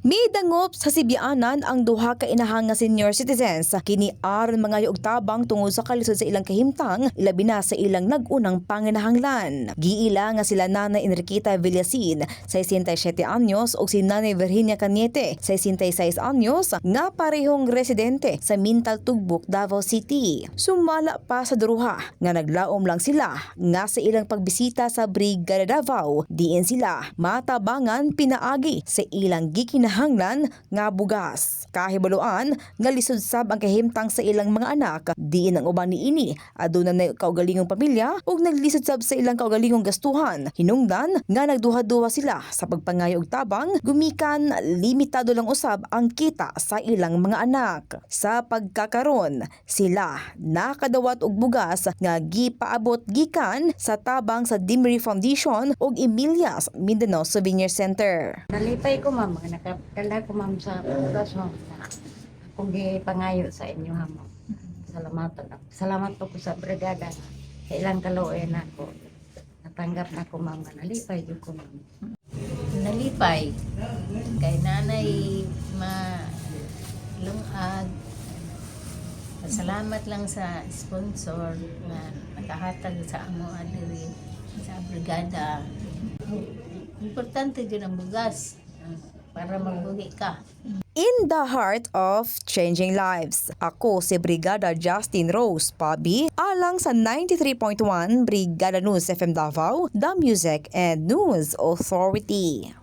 Midangop sa Sibianan ang duha ka inahang nga senior citizens kini aron mga tabang tungod sa kalisod sa ilang kahimtang ilabi na sa ilang nag-unang panginahanglan. Giila nga sila Nanay Enriqueta Villasin, 67 anyos ug si Nanay Virginia Cañete, 66 anyos nga parehong residente sa Mintal Tugbok, Davao City. Sumala pa sa duruha nga naglaom lang sila nga sa ilang pagbisita sa Brigada Davao diin sila matabangan pinaagi sa ilang gikinahanglan nga bugas. Kahibaluan nga lisod sab ang kahimtang sa ilang mga anak, diin ang uban niini aduna na kaugalingong pamilya ug naglisod sab sa ilang kaugalingong gastuhan. Hinungdan nga nagduha-duha sila sa pagpangayo og tabang gumikan limitado lang usab ang kita sa ilang mga anak. Sa pagkakaron, sila nakadawat og bugas nga gipaabot gikan sa tabang sa Dimri Foundation ug Emilias Mindanao Souvenir Center. Nalipay ko ma'am, nakadala ko ma'am sa bugas mo. Akong gipangayo sa inyo hamo. Salamat po ko sa brigada. Kailang kaluoy na ako. Natanggap na ko ma'am, nalipay jud ko ma'am. Nalipay kay nanay malungag. Salamat lang sa sponsor na nakahatag sa amo adiri sa brigada. Importante din ang bugas para magbuhi ka. In the heart of changing lives, ako si Brigada Justin Rose Pabi alang sa 93.1 Brigada News FM Davao, The Music and News Authority.